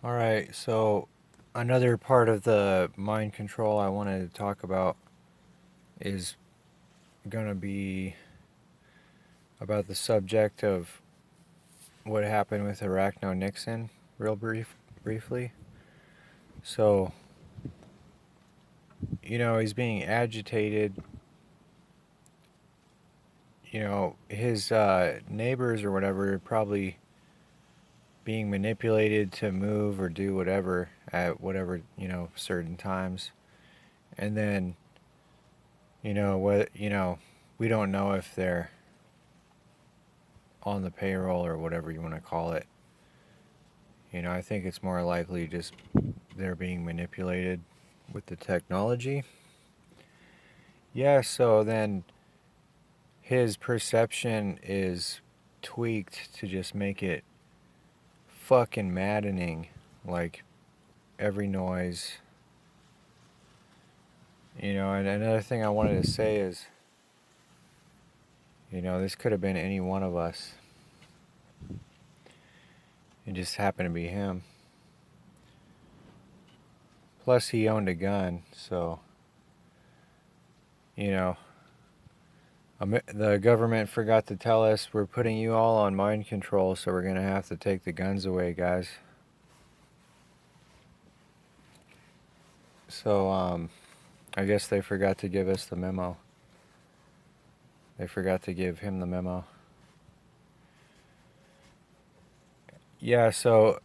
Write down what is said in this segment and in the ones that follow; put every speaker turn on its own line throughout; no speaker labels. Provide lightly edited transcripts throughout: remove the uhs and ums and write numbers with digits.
Alright, so another part of the mind control I wanted to talk about is going to be about the subject of what happened with Arachnonixon, real briefly. So, he's being agitated. His neighbors or whatever are probably being manipulated to move or do whatever at whatever, certain times. And then, we don't know if they're on the payroll or whatever you want to call it. I think it's more likely just they're being manipulated with the technology. Yeah, so then his perception is tweaked to just make it fucking maddening. Like every noise. And another thing I wanted to say is, this could have been any one of us. It just happened to be him. Plus, he owned a gun, so, you know, the government forgot to tell us we're putting you all on mind control, so we're going to have to take the guns away, guys. So, I guess they forgot to give us the memo. They forgot to give him the memo. Yeah, so,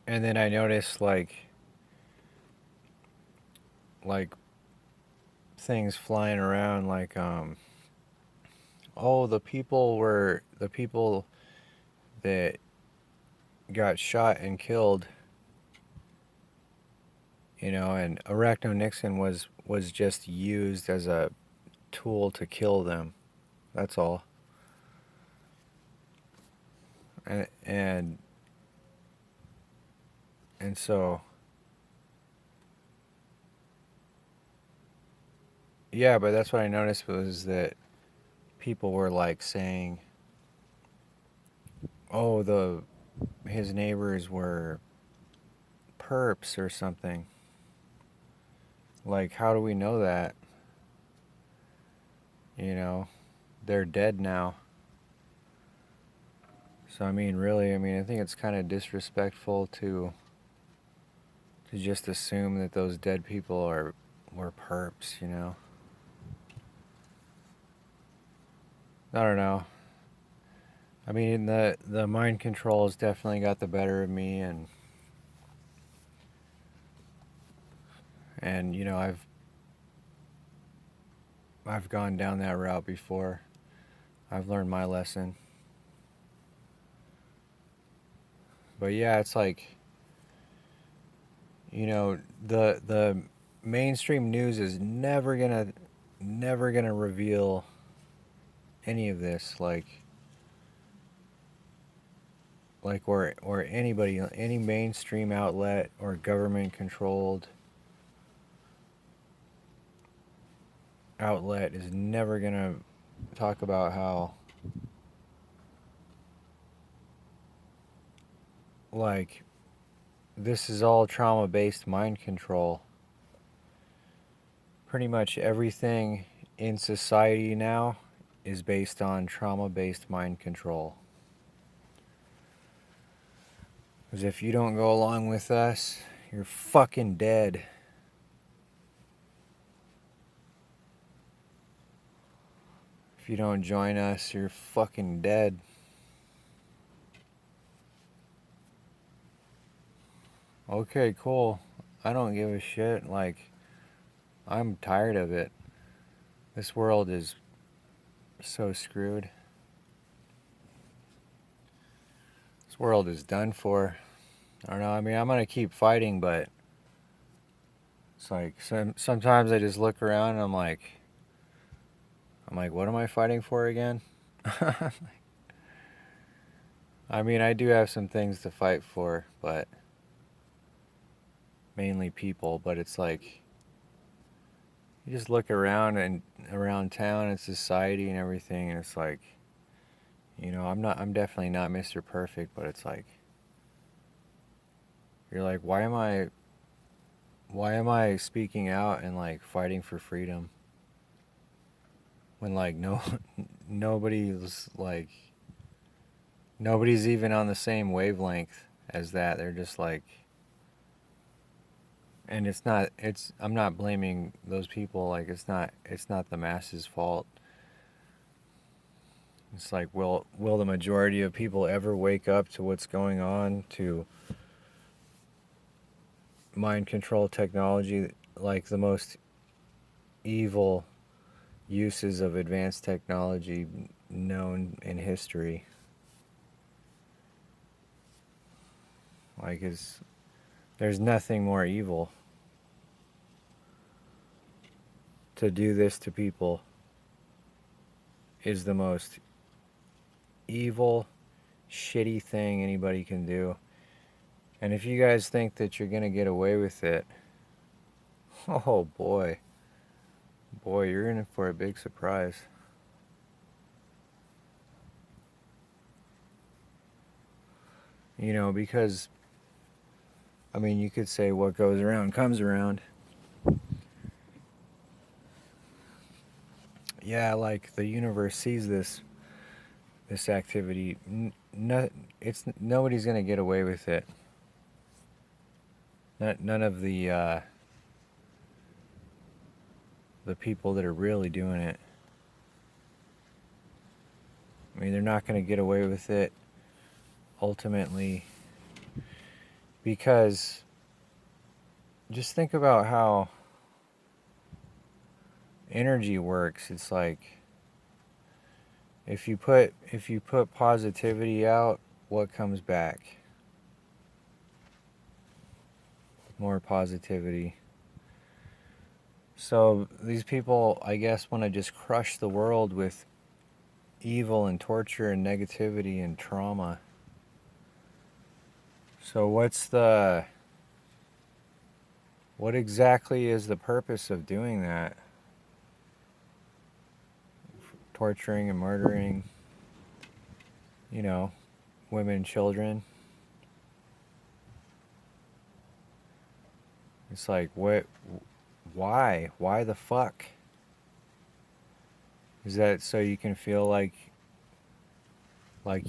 and then I noticed, like things flying around, like, oh, the people that got shot and killed, and Arachnonixon was just used as a tool to kill them. That's all. And so, yeah, but that's what I noticed was that people were like saying, oh, his neighbors were perps or something. Like, how do we know that? They're dead now. So, I mean, really, I think it's kind of disrespectful to just assume that those dead people were perps, I don't know. I mean, the mind control has definitely got the better of me, and I've gone down that route before. I've learned my lesson. But yeah, it's like, the mainstream news is never gonna reveal any of this, or anybody, any mainstream outlet or government controlled outlet is never gonna talk about how, like, this is all trauma-based mind control. Pretty much everything in society now is based on trauma-based mind control. Because if you don't go along with us, you're fucking dead. If you don't join us, you're fucking dead. Okay, cool. I don't give a shit. Like, I'm tired of it. This world is so screwed. This world is done for. I don't know. I mean, I'm gonna keep fighting, but it's like sometimes I just look around and I'm like, what am I fighting for again? I mean, I do have some things to fight for, but mainly people. But it's like, you just look around and around town and society and everything, and it's like, I'm definitely not Mr. Perfect, but it's like, You're like, why am I speaking out and like fighting for freedom when like nobody's like nobody's even on the same wavelength as that. They're just like, and I'm not blaming those people. Like it's not the masses' fault. It's like, will the majority of people ever wake up to what's going on, to mind control technology, like the most evil uses of advanced technology known in history? Like, there's nothing more evil to do this to people. Is the most evil, shitty thing anybody can do. And if you guys think that you're gonna get away with it, oh boy, you're in for a big surprise. Because I mean, you could say what goes around comes around. Yeah, like the universe sees this activity. Nobody's gonna get away with it. None of the people that are really doing it. I mean, they're not gonna get away with it ultimately, because just think about how energy works. It's like, if you put positivity out, what comes back? More positivity. So these people, I guess, want to just crush the world with evil and torture and negativity and trauma. So what exactly is the purpose of doing that? Torturing and murdering, women and children. It's like, why the fuck? Is that so you can feel like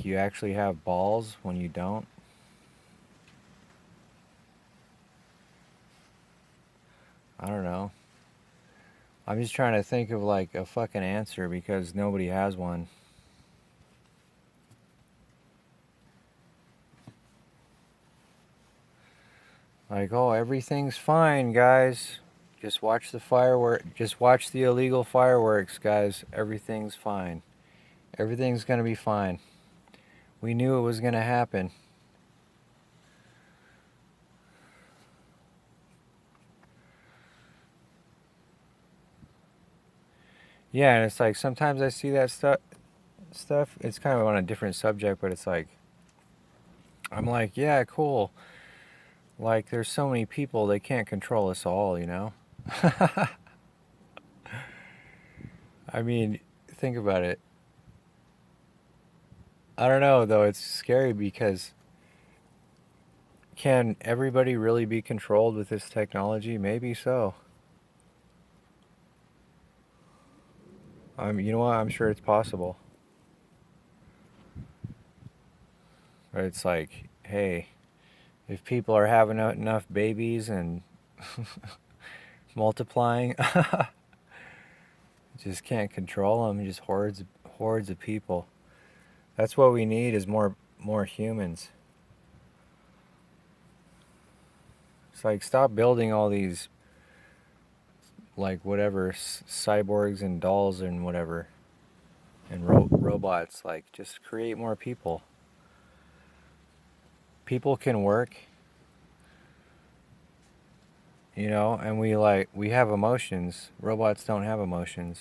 you actually have balls when you don't? I don't know. I'm just trying to think of like a fucking answer, because nobody has one. Like, oh, everything's fine, guys. Just watch the firework. Just watch the illegal fireworks, guys. Everything's fine. Everything's gonna be fine. We knew it was gonna happen. Yeah, and it's like sometimes I see that stuff. It's kind of on a different subject, but it's like, I'm like, yeah, cool. Like, there's so many people, they can't control us all, I mean, think about it. I don't know, though. It's scary because can everybody really be controlled with this technology? Maybe so. You know what? I'm sure it's possible. But it's like, hey, if people are having enough babies and multiplying, just can't control them. Just hordes of people. That's what we need, is more humans. It's like, stop building all these, like, whatever, cyborgs and dolls and whatever, and robots. Like, just create more people. People can work, and we have emotions. Robots don't have emotions.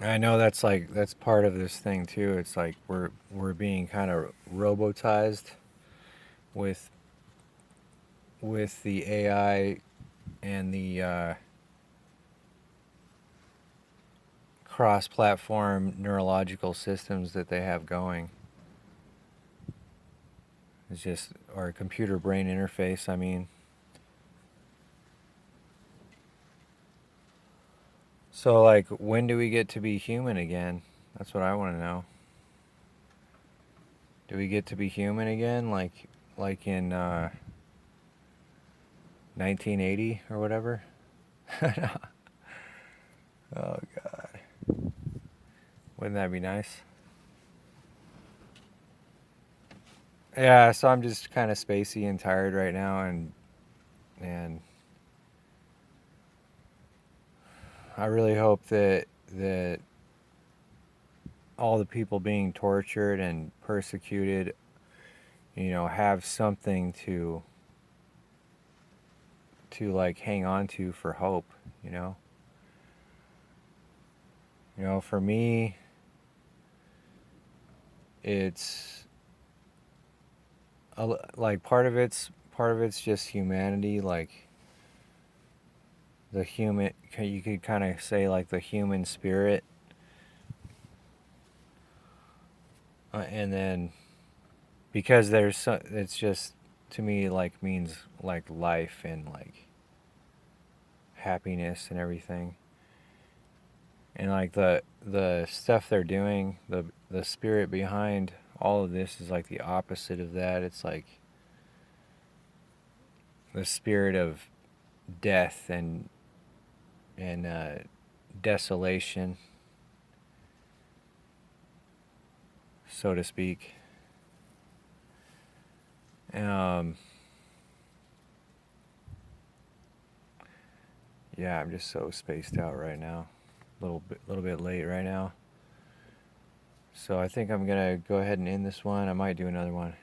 I know that's part of this thing too. It's like we're being kind of robotized with the AI and the cross-platform neurological systems that they have going. It's just, or computer brain interface, I mean. So, like, when do we get to be human again? That's what I want to know. Do we get to be human again, like in 1980 or whatever? Oh God, wouldn't that be nice? Yeah, so I'm just kind of spacey and tired right now, and I really hope that all the people being tortured and persecuted, have something to like hang on to for hope, you know. For me, it's like part of it's just humanity, like the human. You could kind of say like the human spirit, and then because it's just to me like means like life and like happiness and everything, and like the stuff they're doing, the spirit behind all of this is like the opposite of that. It's like the spirit of death and desolation, so to speak. Um, yeah, I'm just so spaced out right now. Little bit late right now. So I think I'm gonna go ahead and end this one. I might do another one.